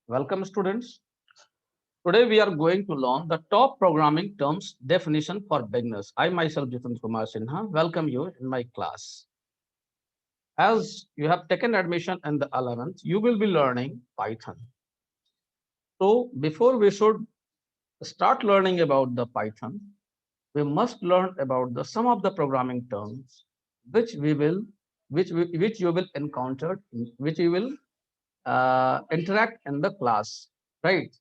Welcome, students. Today we are going to learn the top programming terms definition for beginners. I myself, Jiten Kumar Sinha, welcome you in my class. As you have taken admission in the 11th, you will be learning Python. So before we should start learning about the Python, we must learn about the some of the programming terms which we will which you will encounter, which you will interact in the class, right?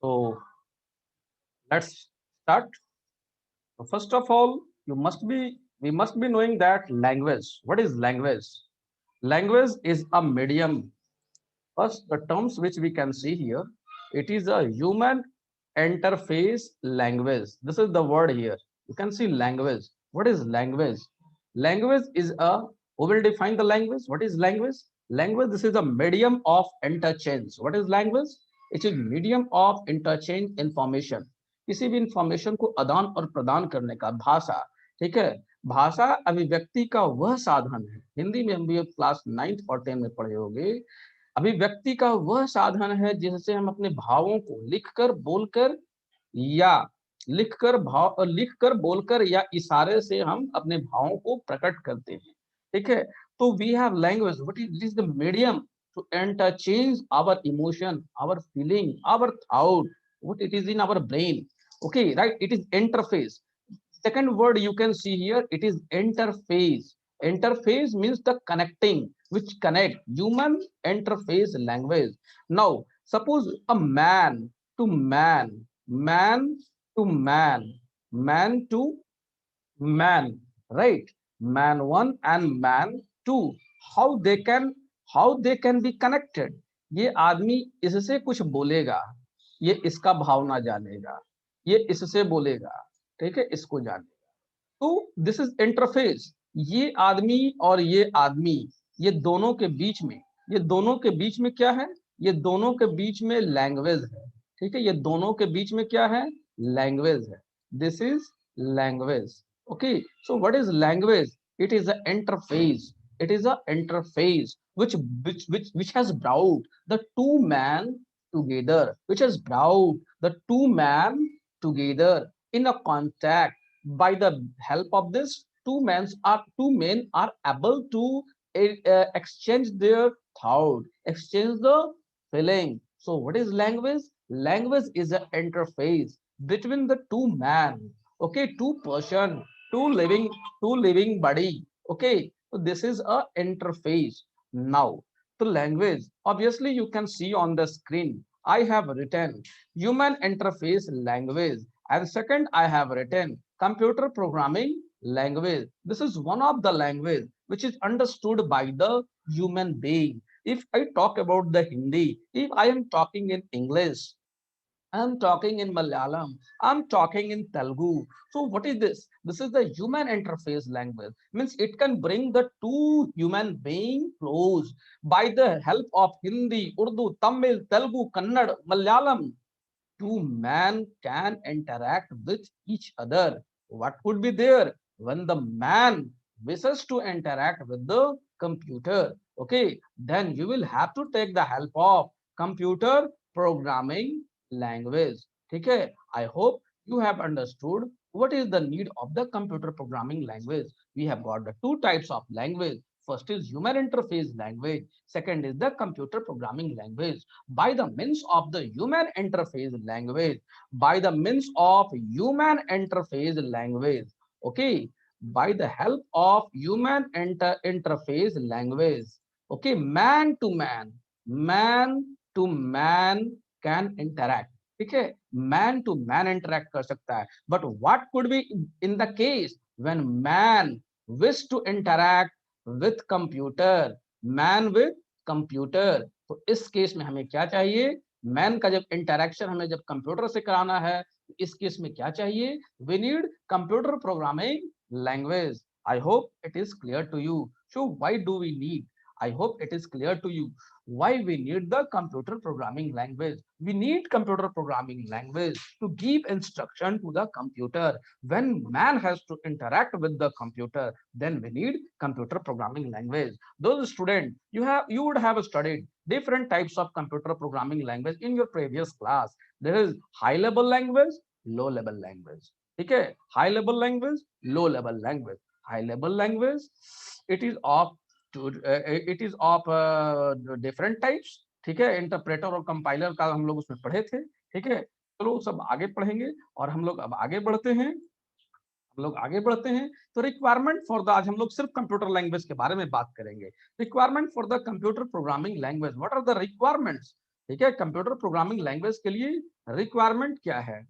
So let's start. So first of all, we must be knowing that language. What is language? Language is a medium. First, the terms which we can see here, it is a human interface language. This is the word here. You can see language. What is language? Language is a, who will define the language? What is language? Language, this is a medium of interchange. What is language? It is medium of interchange information. किसी भी information को आदान और प्रदान करने का भाषा, ठीक है। भाषा अभिव्यक्ति का वह साधन है। हिंदी में हम भी क्लास 9th और 10th में पढ़े होंगे। अभिव्यक्ति का वह साधन है जिससे हम अपने भावों को लिखकर बोलकर या लिखकर बोलकर या इशारे से हम अपने भावों को प्रकट करते हैं, ठीक है। तो we have language, what is the medium to interchange our emotion, our feeling, our thought, what it is in our brain. Okay, right, it is interface. Second word you can see here, it is interface. Interface means the connecting, which connect human interface language. Now suppose a man to man, man to man, man to man, right? Man one and man two, how they can, how they can be connected? ये आदमी इससे कुछ बोलेगा, ये इसका भावना जानेगा, ये इससे बोलेगा, ठीक है, इसको जानेगा। तो दिस इज इंटरफेस। ये आदमी और ये आदमी, ये दोनों के बीच में, ये दोनों के बीच में क्या है? ये दोनों के बीच में लैंग्वेज है, ठीक है। ये दोनों के बीच में क्या है? लैंग्वेज है। This is language. Okay, so what is language? It is a interface, it is a interface which has brought the two men together, which has brought the two men together in a contact. By the help of this, two men are able to exchange their thought, exchange the feeling. So what is language? Language is an interface between the two men, okay, two person, two living, two living body, okay. So this is a interface. Now the language, obviously you can see on the screen, I have written human interface language, and second I have written computer programming language. This is one of the language which is understood by the human being. If I talk about the Hindi, if I am talking in English, I'm talking in Malayalam, I'm talking in Telugu. So what is this? This is the human interface language. Means it can bring the two human being close by the help of Hindi, Urdu, Tamil, Telugu, Kannada, Malayalam. Two man can interact with each other. What could be there when the man wishes to interact with the computer? Okay, then you will have to take the help of computer programming language. Okay, I hope you have understood what is the need of the computer programming language. We have got the two types of language. First is human interface language. Second is the computer programming language. By the means of the human interface language, by the means of human interface language, okay, by the help of human interface language, okay, man to man can interact, ठीक है। Man to man interact कर सकता है, but what could be in the case when man wish to interact with computer, man with computer. तो इस case में हमें क्या चाहिए? मैन का जब इंटरेक्शन हमें जब कंप्यूटर से कराना है, इस केस में क्या चाहिए? We need computer programming language. I hope it is clear to you. So why do we need? I hope it is clear to you why we need the computer programming language. We need computer programming language to give instruction to the computer. When man has to interact with the computer, then we need computer programming language. Those students, you would have studied different types of computer programming language in your previous class. There is high level language, low level language. Okay, high level language, low level language. High level language, it is of different types, ठीक है। Interpreter और compiler का हम लोग उसमें पढ़े थे, ठीक है। चलो सब आगे पढ़ेंगे और हम लोग अब आगे बढ़ते हैं, तो रिक्वायरमेंट फॉर द, आज हम लोग सिर्फ कंप्यूटर लैंग्वेज के बारे में बात करेंगे। Requirement for the computer programming language, what are the requirements, ठीक है। कंप्यूटर प्रोग्रामिंग लैंग्वेज के लिए रिक्वायरमेंट क्या है,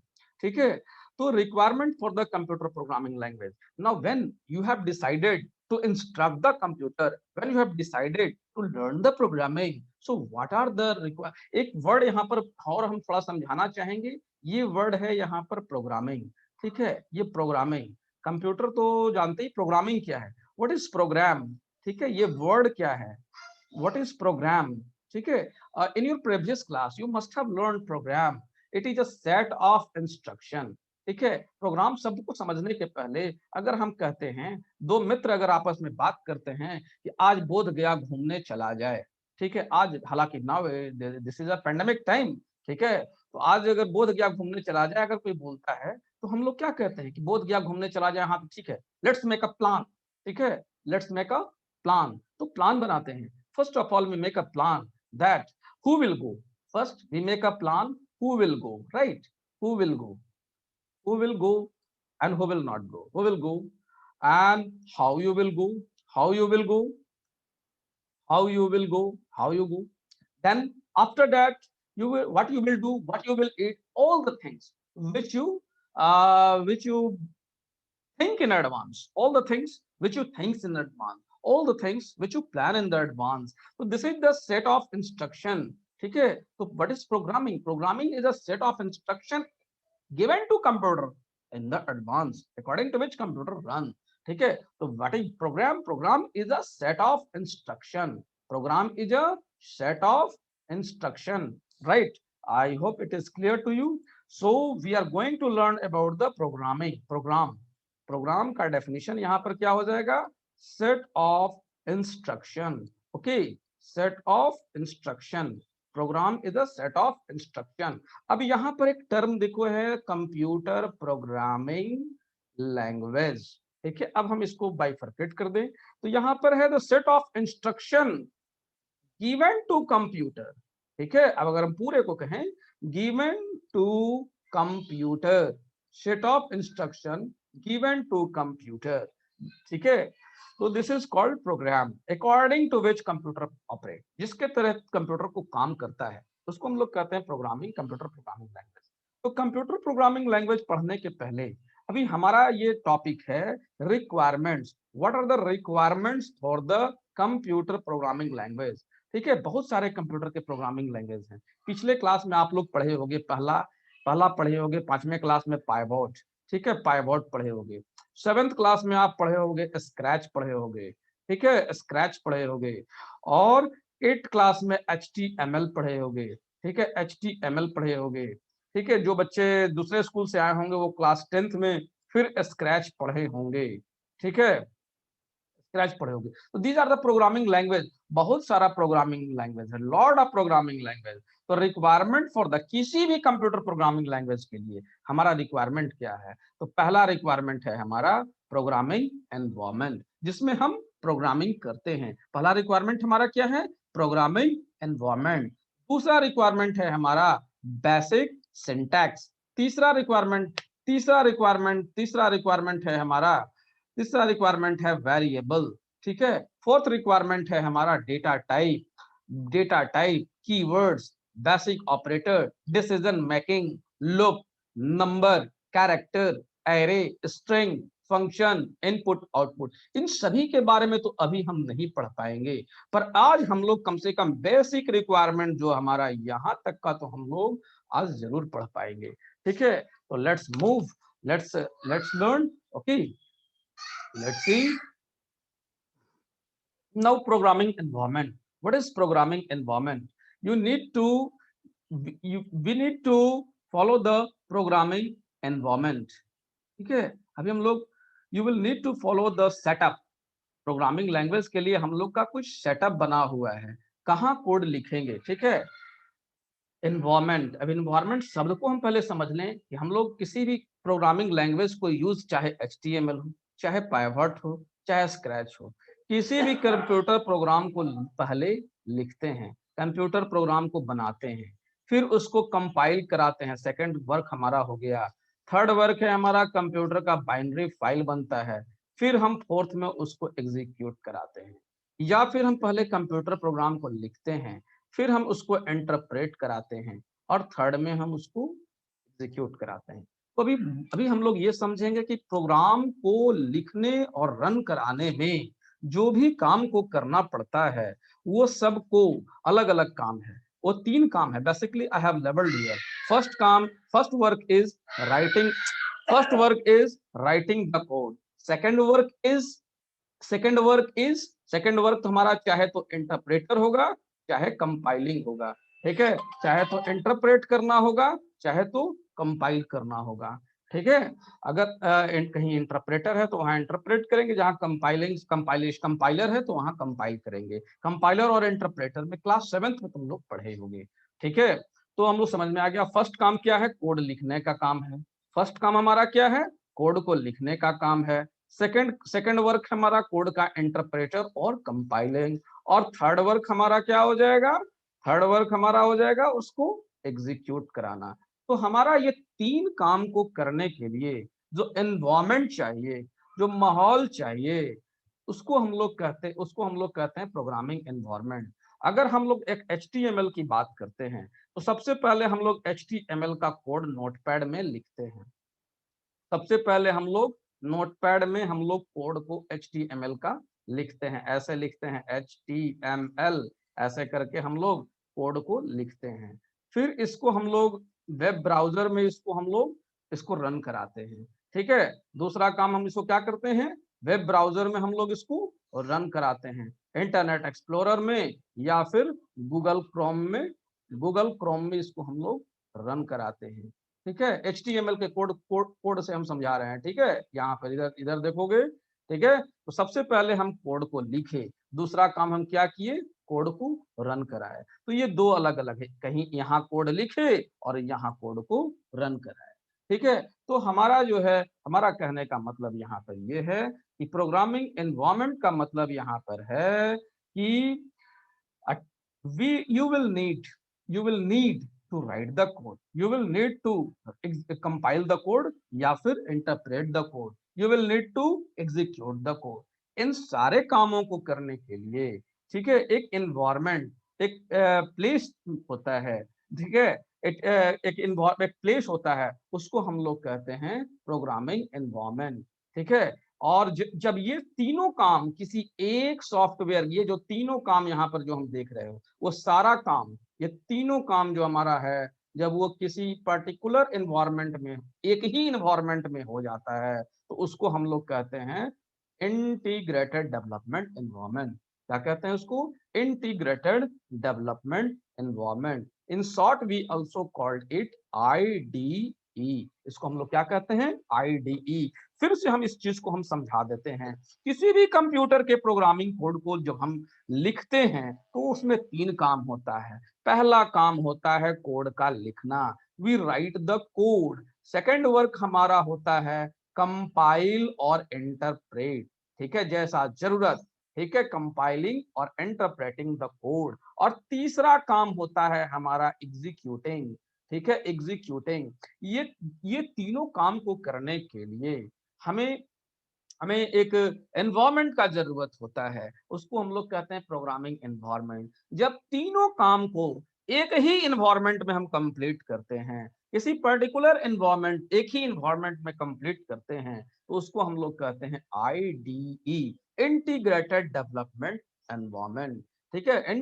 ठीक है। तो requirement for the computer programming language, now when you have decided to instruct the computer, when you have decided to learn the programming, so what are the एक word यहाँ पर और हम थोड़ा समझाना चाहेंगे। ये वर्ड है यहाँ पर प्रोग्रामिंग, ठीक है। ये प्रोग्रामिंग, कंप्यूटर तो जानते ही प्रोग्रामिंग क्या है, व्हाट इज प्रोग्राम, ठीक है। ये वर्ड क्या है, व्हाट इज प्रोग्राम, ठीक है। In your previous class you must have learn program, it is a set of instruction, ठीक है। प्रोग्राम शब्द को समझने के पहले अगर हम कहते हैं, दो मित्र अगर आपस में बात करते हैं कि आज बोध गया घूमने चला जाए, ठीक है। आज हालांकि now this is a pandemic time, ठीक है। तो आज अगर बोध गया घूमने चला जाए अगर कोई बोलता है तो हम लोग क्या कहते हैं कि बोध गया घूमने चला जाए, हाँ ठीक है, लेट्स मेक अ प्लान, ठीक है। लेट्स मेक अ प्लान, तो प्लान बनाते हैं। First of all we make a plan that who will go, first we make a plan who will go, right, who will go, who will go and who will not go, who will go and how you will go, how you will go, how you will go, how you go. Then after that you will, what you will do, what you will eat, all the things which you think in advance, all the things which you think in advance, all the things which you plan in the advance. So this is the set of instruction, ठीक है। तो what is programming, programming is a set of instruction given to computer in the advance according to which computer run, ठीक है। तो what is program, program is a set of instruction, program is a set of instruction, right। I hope it is clear to you. So we are going to learn about the programming, program, program का definition यहाँ पर क्या हो जाएगा, set of instruction, okay, set of instruction, program is a set of instruction. अब यहाँ पर एक टर्म देखो है कंप्यूटर प्रोग्रामिंग लैंग्वेज, ठीक है। अब हम इसको बाइफरकेट कर दें तो यहाँ पर है the set of instruction given to computer, ठीक है। अब अगर हम पूरे को कहें, given to computer, set of instruction given to computer, ठीक है। तो this is called program according to which computer operate, जिसके तहत कंप्यूटर को काम करता है उसको हम लोग कहते हैं प्रोग्रामिंग, कंप्यूटर प्रोग्रामिंग लैंग्वेज। तो कंप्यूटर प्रोग्रामिंग लैंग्वेज पढ़ने के पहले अभी हमारा ये टॉपिक है requirements, what are the requirements for the computer programming language, ठीक है। बहुत सारे कंप्यूटर के प्रोग्रामिंग लैंग्वेज हैं। पिछले क्लास में आप लोग पढ़े होंगे, पहला पढ़े होंगे 5वें क्लास में पाइवॉट, ठीक है, पाइवॉट पढ़े होंगे। 7th क्लास में आप पढ़े होंगे स्क्रैच पढ़े होंगे, ठीक है, स्क्रैच पढ़े होंगे। और 8th क्लास में HTML पढ़े होंगे, ठीक है, HTML पढ़े होंगे, ठीक है। जो बच्चे दूसरे स्कूल से आए होंगे वो क्लास 10th में फिर स्क्रैच पढ़े होंगे, ठीक है, स्क्रैच पढ़े होंगे। तो these are the programming language, बहुत सारा प्रोग्रामिंग लैंग्वेज है, लॉर्ड ऑफ प्रोग्रामिंग लैंग्वेज। तो रिक्वायरमेंट फॉर द किसी भी कंप्यूटर प्रोग्रामिंग लैंग्वेज के लिए हमारा रिक्वायरमेंट क्या है, तो पहला रिक्वायरमेंट है हमारा प्रोग्रामिंग एनवायरनमेंट, जिसमें हम प्रोग्रामिंग करते हैं। पहला रिक्वायरमेंट हमारा क्या है, प्रोग्रामिंग एनवायरनमेंट। दूसरा रिक्वायरमेंट है हमारा बेसिक सिंटैक्स। तीसरा रिक्वायरमेंट है हमारा, तीसरा रिक्वायरमेंट है वेरिएबल, ठीक है। फोर्थ रिक्वायरमेंट है हमारा data type, keywords, basic operator, decision making, loop, number, character, array, string, function, input output. इन सभी के बारे में तो अभी हम नहीं पढ़ पाएंगे, पर आज हम लोग कम से कम बेसिक रिक्वायरमेंट जो हमारा यहाँ तक का तो हम लोग आज जरूर पढ़ पाएंगे, ठीक है। तो let's move, let's learn, okay. Let's see. Now programming environment. What is programming environment? You need to we need to follow the programming environment. ठीक है, अभी हम लोग you will need to follow the setup. Programming language के लिए हम लोग का कुछ सेटअप बना हुआ है, कहाँ कोड लिखेंगे, ठीक है। एनवायरमेंट, अब एनवायरमेंट शब्द को हम पहले समझ लें कि हम लोग किसी भी प्रोग्रामिंग लैंग्वेज को यूज, चाहे HTML हो, चाहे पाइवर्ट हो, चाहे स्क्रैच हो, किसी भी कंप्यूटर प्रोग्राम को पहले लिखते हैं, कंप्यूटर प्रोग्राम को बनाते हैं, फिर उसको कंपाइल कराते हैं, सेकंड वर्क हमारा हो गया। थर्ड वर्क है हमारा कंप्यूटर का बाइनरी फाइल बनता है, फिर हम फोर्थ में उसको एग्जीक्यूट कराते हैं। या फिर हम पहले कंप्यूटर प्रोग्राम को लिखते हैं, फिर हम उसको इंटरप्रेट कराते हैं, और थर्ड में हम उसको एग्जीक्यूट कराते हैं। तो अभी अभी हम लोग ये समझेंगे कि प्रोग्राम को लिखने और रन कराने में जो भी काम को करना पड़ता है, वो सबको अलग अलग काम है। वो तीन काम है, basically I have labeled here. First काम, first work is writing, first work is writing the code. Second work is second work तो हमारा चाहे तो इंटरप्रेटर होगा, चाहे कंपाइलिंग होगा, ठीक है। चाहे तो इंटरप्रेट करना होगा, चाहे तो कंपाइल करना होगा, ठीक है। अगर कहीं इंटरप्रेटर है तो वहां इंटरप्रेट करेंगे, जहां कंपाइलर है तो वहां कंपाइल करेंगे। कंपाइलर और इंटरप्रेटर में क्लास 7th में तुम लोग पढ़े होंगे, ठीक है। तो हम लोग समझ में आ गया, फर्स्ट काम क्या है, कोड लिखने का काम है। फर्स्ट काम हमारा क्या है, कोड को लिखने का काम है। सेकंड वर्क हमारा कोड का इंटरप्रेटर और कंपाइलिंग, और थर्ड वर्क हमारा क्या हो जाएगा, थर्ड वर्क हमारा हो जाएगा उसको एग्जीक्यूट कराना। तो हमारा ये तीन काम को करने के लिए जो एनवायरमेंट चाहिए, जो माहौल चाहिए, उसको हम लोग कहते हैं प्रोग्रामिंग एनवायरमेंट। अगर हम लोग एक HTML की बात करते हैं, तो सबसे पहले हम लोग HTML का कोड नोटपैड में लिखते हैं। सबसे पहले हम लोग नोटपैड में हम लोग कोड को HTML का लिखते हैं, ऐसे लिखते हैं HTML, ऐसे करके हम लोग कोड को लिखते हैं। फिर इसको हम लोग वेब ब्राउजर में इसको रन कराते हैं, ठीक है। दूसरा काम हम इसको क्या करते हैं, वेब ब्राउजर में हम लोग इसको रन कराते हैं, इंटरनेट एक्सप्लोरर में या फिर गूगल क्रोम में इसको हम लोग रन कराते हैं, ठीक है। HTML के कोड से हम समझा रहे हैं, ठीक है। यहाँ पर इधर इधर देखोगे, ठीक है। तो सबसे पहले हम कोड को लिखे, दूसरा काम हम क्या किए, कोड को रन कराए। तो ये दो अलग अलग है, कहीं यहाँ कोड लिखे और यहाँ कोड को रन कराए, ठीक है। तो हमारा जो है, हमारा कहने का मतलब यहाँ पर ये है कि प्रोग्रामिंग एनवायरनमेंट का मतलब यहाँ पर है कि we you will need to write the code, you will need to compile the code या फिर interpret the code, you will need to execute the code। इन सारे कामों को करने के लिए, ठीक है, एक environment, एक प्लेस होता है, ठीक है। एक प्लेस होता है, उसको हम लोग कहते हैं प्रोग्रामिंग एनवायरनमेंट, ठीक है। और जब ये तीनों काम किसी एक सॉफ्टवेयर, ये जो तीनों काम यहाँ पर जो हम देख रहे हो, वो सारा काम, ये तीनों काम जो हमारा है, जब वो किसी पर्टिकुलर एनवायरनमेंट में, एक ही एनवायरनमेंट में हो जाता है, तो उसको हम लोग कहते हैं इंटीग्रेटेड डेवलपमेंट एनवायरनमेंट। क्या कहते हैं उसको, integrated development environment. In short we also called it IDE। इसको हम लोग क्या कहते हैं, IDE। फिर से हम इस चीज को हम समझा देते हैं, किसी भी कंप्यूटर के प्रोग्रामिंग कोड को जब हम लिखते हैं तो उसमें तीन काम होता है। पहला काम होता है कोड का लिखना, we write the code. Second work हमारा होता है कंपाइल और इंटरप्रेट, ठीक है, जैसा जरूरत, ठीक है, कंपाइलिंग और इंटरप्रेटिंग द कोड। और तीसरा काम होता है हमारा एग्जीक्यूटिंग, ठीक है, एग्जीक्यूटिंग। ये तीनों काम को करने के लिए हमें हमें एक एनवायरनमेंट का जरूरत होता है, उसको हम लोग कहते हैं प्रोग्रामिंग एनवायरनमेंट। जब तीनों काम को एक ही एनवायरनमेंट में हम कंप्लीट करते हैं, किसी पर्टिकुलर एनवायरनमेंट, एक ही एनवायरनमेंट में कंप्लीट करते हैं, तो उसको हम लोग कहते हैं IDE, इंटीग्रेटेड डेवलपमेंट एनवायरनमेंट, ठीक है।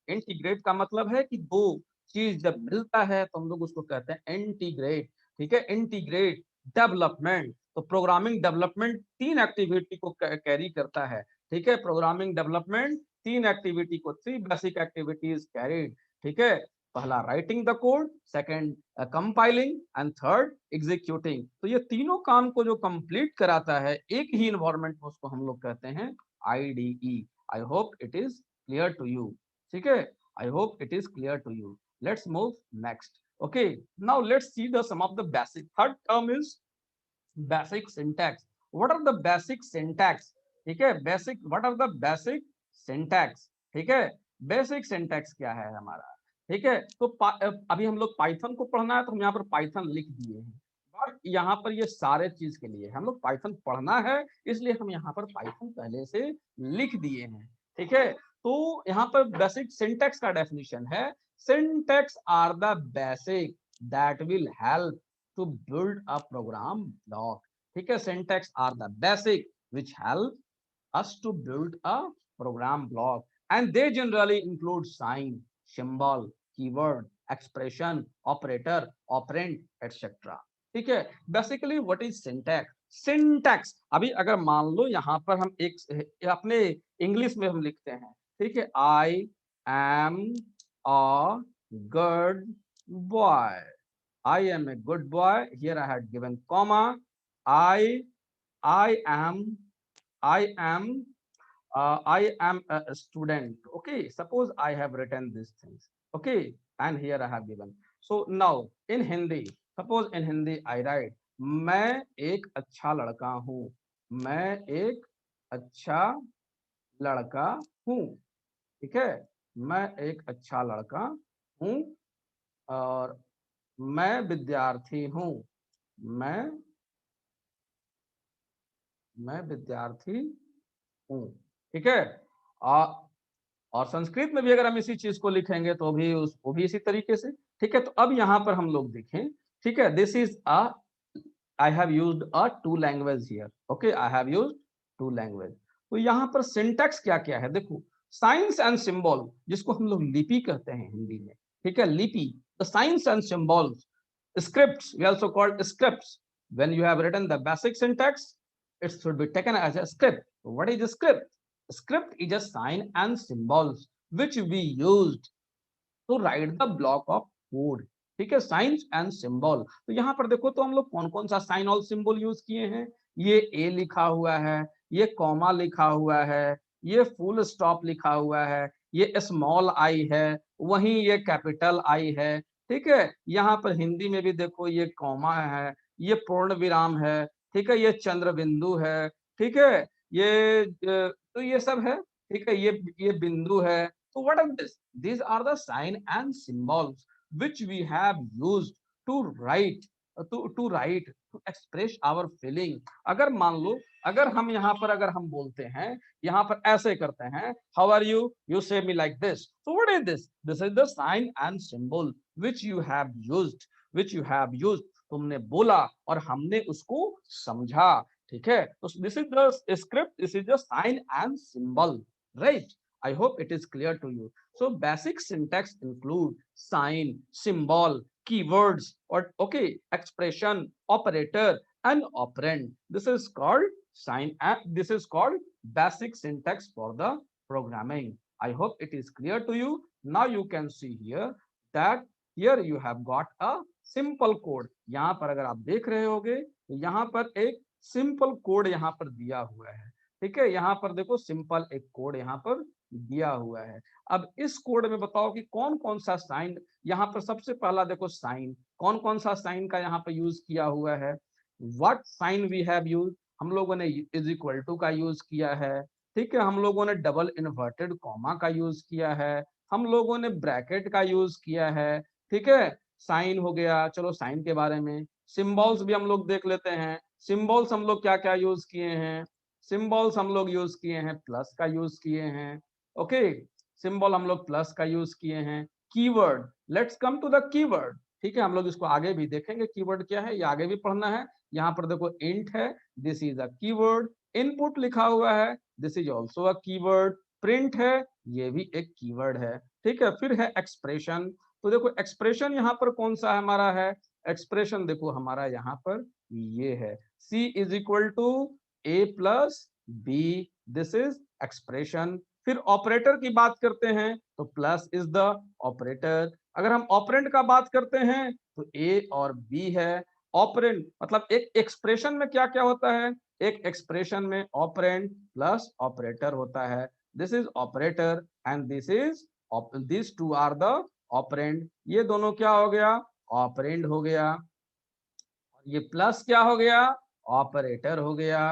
इंटीग्रेट का मतलब है कि दो चीज जब मिलता है तो हम लोग उसको कहते हैं इंटीग्रेट, ठीक है, इंटीग्रेट डेवलपमेंट। तो प्रोग्रामिंग डेवलपमेंट तीन एक्टिविटी को कैरी करता है। ठीक है, प्रोग्रामिंग डेवलपमेंट 3 एक्टिविटी को 3 बेसिक एक्टिविटीज कैरिड, ठीक है, पहला writing the code, second compiling and third executing. तो ये तीनों काम को जो कंप्लीट कराता है एक ही इन्वायरमेंट में, उसको हम लोग कहते हैं IDE. I hope it is clear to you, ठीक है, I hope it is clear to you. Let's move next. Okay, now let's see the some of the basic. Third term is basic syntax. What are the basic syntax, ठीक है, basic, what are the basic syntax, ठीक है, basic syntax क्या है हमारा, ठीक है। तो अभी हम लोग पाइथन को पढ़ना है तो हम यहाँ पर पाइथन लिख दिए हैं, बट यहाँ पर ये सारे चीज के लिए हम लोग पाइथन पढ़ना है, इसलिए हम यहाँ पर पाइथन पहले से लिख दिए हैं, ठीक है। तो यहाँ पर बेसिक सिंटैक्स का डेफिनेशन है, syntax are the basic that will help to build a program block, ठीक है, syntax are the basic which help us to build a program block, and they generally include sign, symbol, keyword, expression, operator, operand, etc. ठीक है, basically what is syntax. Syntax, अभी अगर मान लो यहाँ पर हम एक अपने इंग्लिश में हम लिखते हैं, ठीक है, I am a good boy, I am a good boy. Here I had given comma. I I am I am a student. Okay. Suppose I have written these things. Okay. And here I have given. So now in Hindi, suppose in Hindi I write, मैं एक अच्छा लड़का हूँ, मैं एक अच्छा लड़का हूँ, ठीक है, मैं एक अच्छा लड़का हूँ, और मैं विद्यार्थी हूँ, मैं मैं विद्यार्थी हूँ, ठीक है। आ, और संस्कृत में भी अगर हम इसी चीज को लिखेंगे तो भी वो भी इसी तरीके से, ठीक है। तो अब यहाँ पर हम लोग देखें, ठीक है, this is a, I have used a two language here, okay, I have used two language. तो यहाँ पर सिंटैक्स क्या क्या है, देखो, साइंस एंड सिंबल, जिसको हम लोग लिपि कहते हैं हिंदी में, ठीक है, लिपि, the science and symbols, scripts, we also called scripts. When you have written the basic syntax, it should be taken as a script. What is a script? Script is a sign and symbols which we used to write the block of code, ठीक है, science and symbol. तो यहाँ पर देखो तो हम लोग कौन कौन सा साइन और सिंबल यूज किए हैं, ये ए लिखा हुआ है, ये कॉमा लिखा हुआ है, ये फुल स्टॉप लिखा हुआ है, ये स्मॉल आई है, वहीं ये कैपिटल आई है, ठीक है। यहाँ पर हिंदी में भी देखो ये कॉमा है, ये पूर्ण विराम है, ठीक है, ये चंद्र बिंदु है, ठीक है, ये तो ये सब है, ठीक है, ये बिंदु है। तो what are this? These are the sign and symbols which we have used to write, to express our feeling। अगर मान लो, अगर हम यहाँ पर अगर हम बोलते हैं, यहाँ पर ऐसे करते हैं, how are you, you say me like this, so what is this? This is the sign and symbol which you have used, which you have used, तुमने बोला और हमने उसको समझा, ठीक है। तो this is the script, this is the sign and symbol, right? I hope it is clear to you. So basic syntax include sign, symbol, keywords, or okay, expression, operator, and operand. This is called sign, and this is called basic syntax for the programming. I hope it is clear to you. Now you can see here that here you have got a simple code. यहाँ पर अगर आप देख रहे होगे, यहाँ पर एक सिंपल कोड यहाँ पर दिया हुआ है, ठीक है, यहाँ पर देखो सिंपल एक कोड यहाँ पर दिया हुआ है। अब इस कोड में बताओ कि कौन कौन सा साइन, यहाँ पर सबसे पहला देखो साइन, कौन कौन सा साइन का यहाँ पर यूज किया हुआ है, what sign we have use, हम लोगों ने इज इक्वल टू का यूज किया है, ठीक है, हम लोगों ने डबल इन्वर्टेड कॉमा का यूज किया है, हम लोगों ने ब्रैकेट का यूज किया है, ठीक है, साइन हो गया। चलो साइन के बारे में, सिंबल्स भी हम लोग देख लेते हैं, सिंबल्स हम लोग क्या क्या यूज किए हैं, सिंबल्स हम लोग यूज किए हैं, प्लस का यूज किए हैं, ओके, सिंबल हम लोग प्लस का यूज किए हैं। Keyword, let's come to the keyword, ठीक है, हम लोग इसको आगे भी देखेंगे कीवर्ड क्या है, ये आगे भी पढ़ना है। यहाँ पर देखो इंट है, this is a keyword, input लिखा हुआ है, this is also a keyword, print है, ये भी एक कीवर्ड है, ठीक है। फिर है एक्सप्रेशन, तो देखो एक्सप्रेशन यहाँ पर कौन सा हमारा है, एक्सप्रेशन देखो हमारा यहाँ पर ये है, C is equal to A plus B, this is expression. फिर ऑपरेटर की बात करते हैं तो प्लस इज द ऑपरेटर। अगर हम ऑपरेंड का बात करते हैं तो ए और बी है। ऑपरेंड मतलब एक एक्सप्रेशन में क्या क्या होता है, एक एक्सप्रेशन में ऑपरेंड प्लस ऑपरेटर होता है। This is operator and this two are the operand. ये दोनों क्या हो गया, ऑपरेंड हो गया। ये प्लस क्या हो गया, ऑपरेटर हो गया।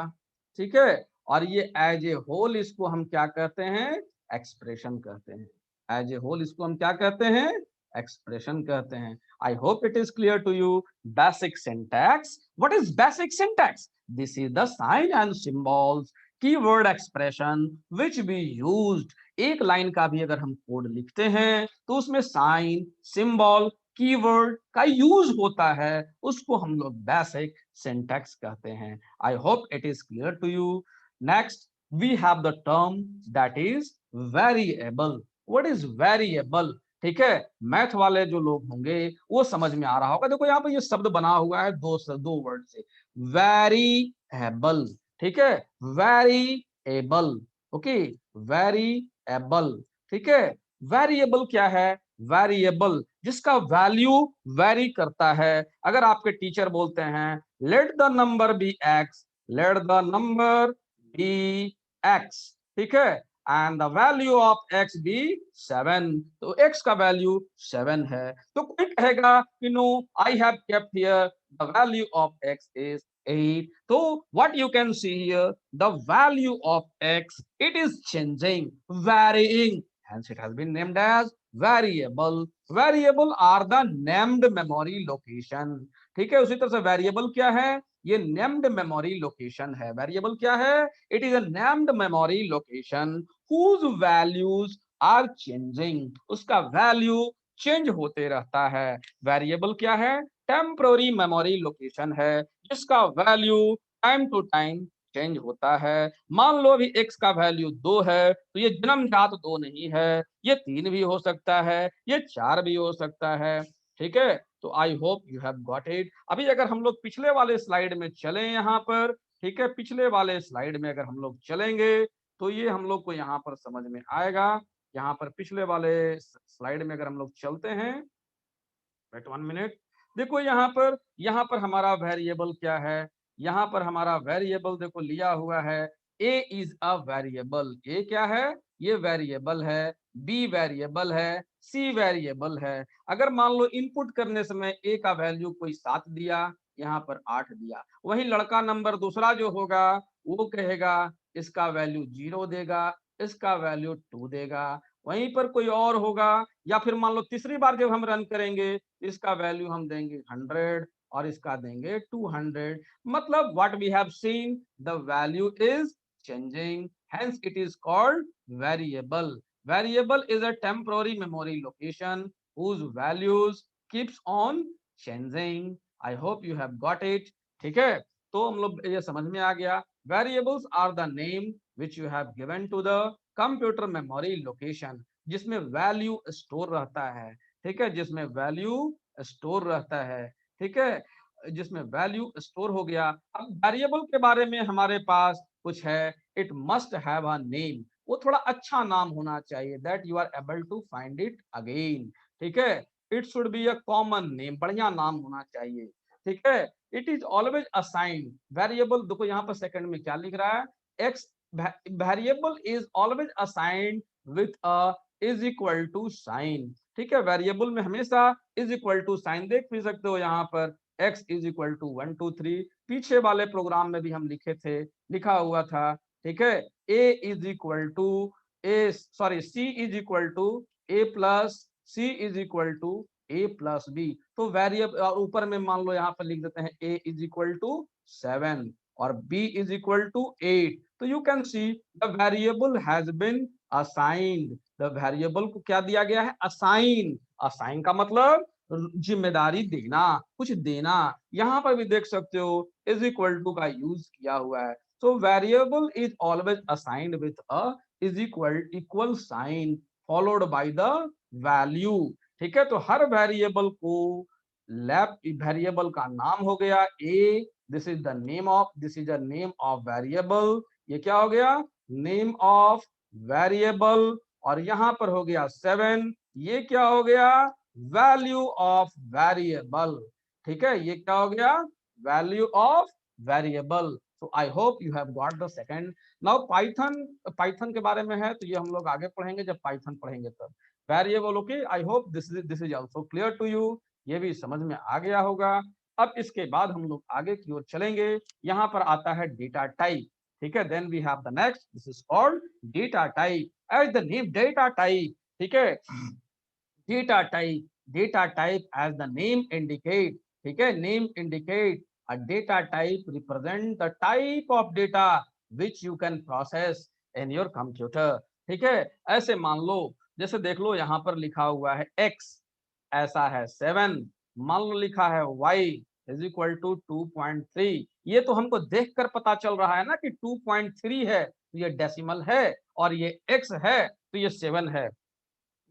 ठीक है, और ये एज ए होल इसको हम क्या कहते हैं, एक्सप्रेशन कहते हैं। एज ए होल इसको हम क्या कहते हैं, एक्सप्रेशन कहते हैं। I hope it is clear to you. Basic syntax, what is basic syntax? This is the sign and symbols, keyword expression which be used. एक लाइन का भी अगर हम कोड लिखते हैं तो उसमें साइन, सिंबल, कीवर्ड का यूज होता है, उसको हम लोग बेसिक सिंटैक्स कहते हैं। I hope it is clear to you. Next we have the term that is variable. What is variable? ठीक है, मैथ वाले जो लोग होंगे वो समझ में आ रहा होगा। देखो यहाँ पे ये शब्द बना हुआ है दो वर्ड से, वेरिएबल। ठीक है, वेरिएबल, ओके, वेरिएबल। ठीक है, वेरिएबल क्या है, वेरिएबल जिसका वैल्यू वेरी करता है। अगर आपके टीचर बोलते हैं let the number be X, let the number be X, ठीक है, and the value of X be 7, तो एक्स का वैल्यू 7 है। तो कोई कहेगा कि no, I have kept here the value of X is 8। तो what you can see here, the value of x, it is changing, varying, hence it has been named as variable। variable are the named memory location। ठीक है, उसी तरह से variable क्या है, ये named memory location है। variable क्या है, it is a named memory location whose values are changing, उसका value चेंज होते रहता है। वेरिएबल क्या है, टेम्पररी मेमोरी लोकेशन है जिसका value time to time change होता है। मान लो अभी x का वैल्यू 2 है तो ये जन्मजात 2 नहीं है, ये 3 भी हो सकता है, ये 4 भी हो सकता है। ठीक है, तो आई hope you have got it. अभी अगर हम लोग पिछले वाले स्लाइड में चलें यहाँ पर, ठीक है, पिछले वाले स्लाइड में अगर हम लोग चलेंगे तो ये हम लोग को यहाँ पर समझ में आएगा। यहाँ पर पिछले वाले स्लाइड में अगर हम लोग चलते हैं, वेट 1 मिनट। देखो यहाँ पर हमारा वेरिएबल क्या है, यहाँ पर हमारा वेरिएबल देखो लिया हुआ है, ए इज अ वेरिएबल। ए क्या है, ये वेरिएबल है। बी वेरिएबल है, सी वेरिएबल है। अगर मान लो इनपुट करने समय ए का वैल्यू कोई 7 दिया, यहाँ पर 8 दिया, वहीं लड़का नंबर दूसरा जो होगा वो कहेगा इसका वैल्यू 0 देगा, इसका वैल्यू 2 देगा। वहीं पर कोई और होगा, या फिर मान लो तीसरी बार जब हम रन करेंगे इसका वैल्यू हम देंगे 100 और इसका देंगे 200। मतलब what we have seen, the value is changing, hence it is called variable। variable is a temporary memory location whose values keeps on changing। I hope you have got it। ठीक है, तो हम लोग ये समझ में आ गया, variables are the name which you have given to the computer memory location, जिसमें वैल्यू स्टोर रहता है। ठीक है, जिसमें वैल्यू स्टोर रहता है। ठीक है, जिसमें वैल्यू स्टोर हो गया। अब वेरिएबल के बारे में हमारे पास कुछ है, it must have a name, वो थोड़ा अच्छा नाम होना चाहिए, that you are able to find it again. ठीक है, it should be a common name, बढ़िया नाम होना चाहिए। ठीक है, it is always assigned, variable देखो यहाँ पर सेकंड में क्या लिख रहा है, X variable is always assigned with a is equal to sign. ठीक है, वेरिएबल में हमेशा इज इक्वल टू साइन देख भी सकते हो यहाँ पर, x इज इक्वल टू 1 2 3, पीछे वाले प्रोग्राम में भी हम लिखे थे, लिखा हुआ था। ठीक है, a is equal to A, sorry, c is equal to a plus c is equal to a plus b। तो वेरिएबल ऊपर में मान लो यहाँ पर लिख देते हैं a इज इक्वल टू 7 और b इज इक्वल टू 8। तो you can see the variable has been assigned, the variable को क्या दिया गया है, असाइन। असाइन का मतलब जिम्मेदारी देना, कुछ देना। यहाँ पर भी देख सकते हो इज इक्वल टू का यूज किया हुआ है। So variable is always assigned with a is equal sign followed by the value. ठीक है, तो हर वेरिएबल को लैप वेरिएबल का नाम हो गया A, this is the name of, this is the name of variable, ये क्या हो गया, नेम ऑफ वेरिएबल, और यहां पर हो गया 7, ये क्या हो गया, वैल्यू ऑफ वेरिएबल। ठीक है, ये क्या हो गया, value of variable. So I hope you have got the second. Now Python, Python के बारे में है तो ये हम लोग आगे पढ़ेंगे, जब पाइथन पढ़ेंगे तब। Variable, okay, I hope this is also clear to you, ये भी समझ में आ गया होगा। अब इसके बाद हम लोग आगे की ओर चलेंगे, यहाँ पर आता है डेटा टाइप। ठीक है, then we have the next, this is called data type, as the name data type. ठीक है, data type, data type as the name indicate. ठीक है, name indicate a data type represent the type of data which you can process in your computer. ठीक है, ऐसे मान लो, जैसे देख लो यहाँ पर लिखा हुआ है x, ऐसा है 7, मान लो लिखा है y इज इक्वल टू 2.3, ये तो हमको देखकर पता चल रहा है ना कि 2.3 है तो ये डेसिमल है, और ये x है तो ये 7 है।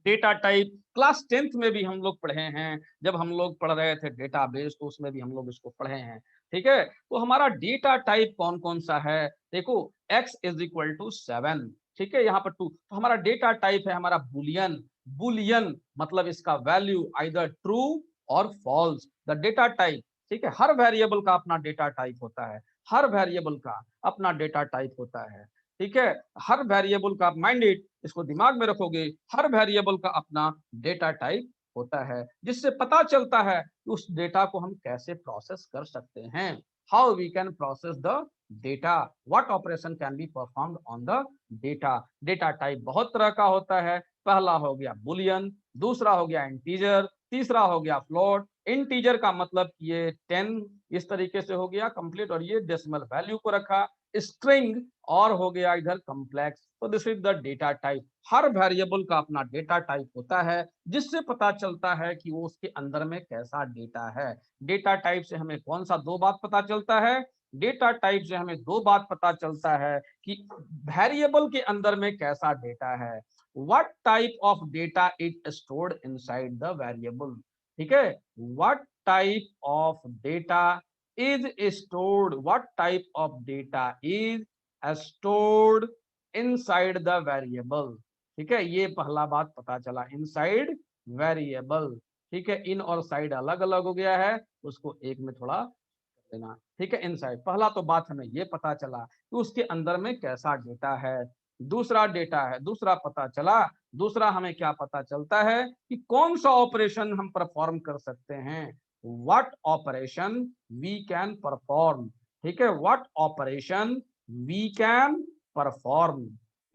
डेटा टाइप क्लास 10th में भी हम लोग पढ़े हैं, जब हम लोग पढ़ रहे थे डेटाबेस तो उसमें भी हम लोग इसको पढ़े हैं। ठीक है, तो हमारा डेटा टाइप कौन कौन सा है, देखो x इज इक्वल टू 7, ठीक है, यहाँ पर 2, तो हमारा डेटा टाइप है हमारा बुलियन। बुलियन मतलब इसका वैल्यू आइदर ट्रू और फॉल्स, द डेटा टाइप। ठीक है, हर वेरिएबल का अपना डेटा टाइप होता है, हर वेरिएबल का अपना डेटा टाइप होता है। ठीक है, हर वेरिएबल का, माइंड इट, इसको दिमाग में रखोगे, हर वेरिएबल का अपना डेटा टाइप होता है, जिससे पता चलता है कि उस डेटा को हम कैसे प्रोसेस कर सकते हैं, how we can process the data, what operation can be performed on the data. Data type बहुत तरह का होता है, पहला हो गया बुलियन, दूसरा हो गया इंटीजर, तीसरा हो गया फ्लोट। इंटीजर का मतलब ये 10 इस तरीके से हो गया कंप्लीट, और ये डेसिमल वैल्यू को रखा, स्ट्रिंग और हो गया इधर कॉम्प्लेक्स। तो this is the data type. Her variable का अपना डेटा टाइप होता है, जिससे पता चलता है कि वो उसके अंदर में कैसा डेटा है। डेटा टाइप से हमें कौन सा दो बात पता चलता है, डेटा टाइप से हमें दो बात पता चलता है कि वेरिएबल के अंदर में कैसा डेटा है, what type of data is stored inside the variable. ठीक है, what type of data is stored, what type of data is stored inside the variable। ठीक है, ये पहला बात पता चला, इनसाइड वेरिएबल। ठीक है, इन और साइड अलग अलग हो गया है, उसको एक में थोड़ा देना। ठीक है, इनसाइड, पहला तो बात हमें ये पता चला कि उसके अंदर में कैसा डेटा है। दूसरा डेटा है, दूसरा पता चला, दूसरा हमें क्या पता चलता है कि कौन सा ऑपरेशन हम परफॉर्म कर सकते हैं, what operation we can perform. ठीक है, what operation we can perform.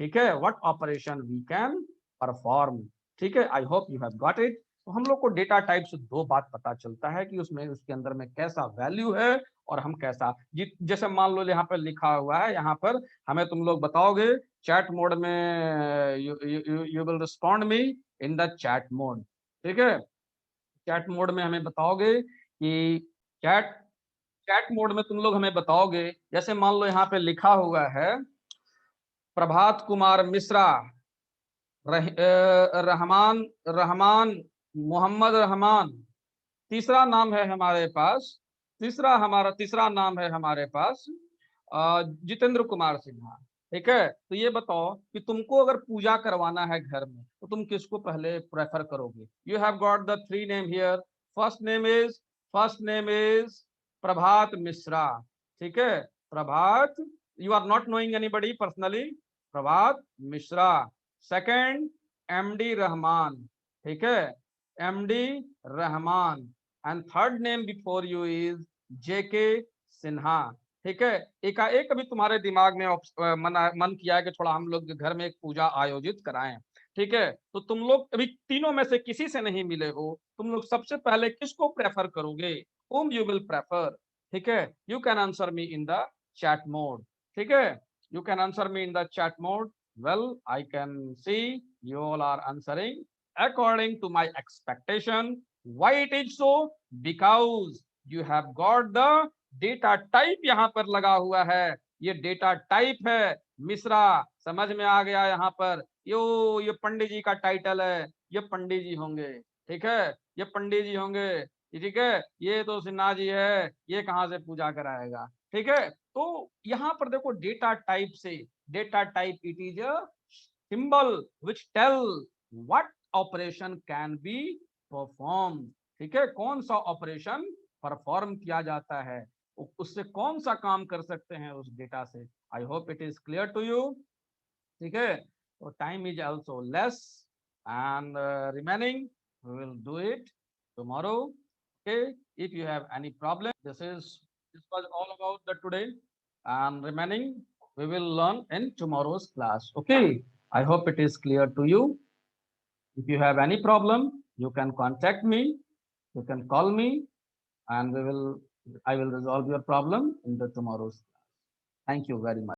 ठीक है, what operation we can perform. ठीक है, I hope you have got it. तो हम लोग को डेटा टाइप से दो बात पता चलता है कि उसमें, उसके अंदर में कैसा वैल्यू है और हम कैसा, जैसे मान लो यहाँ पर लिखा हुआ है, यहाँ पर हमें तुम लोग बताओगे चैट मोड में, you will respond me in the chat mode. ठीक है, चैट मोड में हमें बताओगे कि चैट चैट मोड में तुम लोग हमें बताओगे, जैसे मान लो यहाँ पे लिखा हुआ है प्रभात कुमार मिश्रा, रहमान, रहमान, मोहम्मद रहमान, तीसरा नाम है हमारे पास, तीसरा नाम है हमारे पास जितेंद्र कुमार सिन्हा। ठीक है, तो ये बताओ कि तुमको अगर पूजा करवाना है घर में तो तुम किसको पहले प्रेफर करोगे। You have got the three name here, first name is Prabhat Mishra. ठीक है, Prabhat, you are not knowing anybody personally, Prabhat Mishra. Second, MD Rahman. ठीक है, MD Rahman. And third name before you is JK Sinha. ठीक है, एकाएक अभी तुम्हारे दिमाग में मन किया है कि थोड़ा हम लोग घर में एक पूजा आयोजित कराएं। ठीक है, तो तुम लोग अभी तीनों में से किसी से नहीं मिले हो, तुम लोग सबसे पहले किसको प्रेफर करोगे, whom you will prefer। ठीक है, you can answer me in the chat mode। ठीक है, you can answer me in the chat mode। well, I can see you all are answering according to my expectation। why it is so, because you have got the data type यहाँ पर लगा हुआ है, ये data type है मिश्रा, समझ में आ गया। यहाँ पर ये पंडित जी का टाइटल है, ये पंडित जी होंगे। ठीक है, ये पंडित जी होंगे। ठीक है, ये तो सिन्हा जी है, ये कहाँ से पूजा कराएगा। ठीक है, तो यहाँ पर देखो डेटा टाइप से data type, it is a symbol which tell what operation can be performed. ठीक है, कौन सा ऑपरेशन परफॉर्म किया जाता है, उससे कौन सा काम कर सकते हैं उस डेटा से. I hope it is clear to you. ठीक है, तो time is also less and remaining we will do it tomorrow. Okay, if you have any problem, this was all about the today, and remaining we will learn in tomorrow's class. Okay, I hope it is clear to you. If you have any problem, you can contact me, you can call me, and I will resolve your problem in the tomorrow's class. Thank you very much.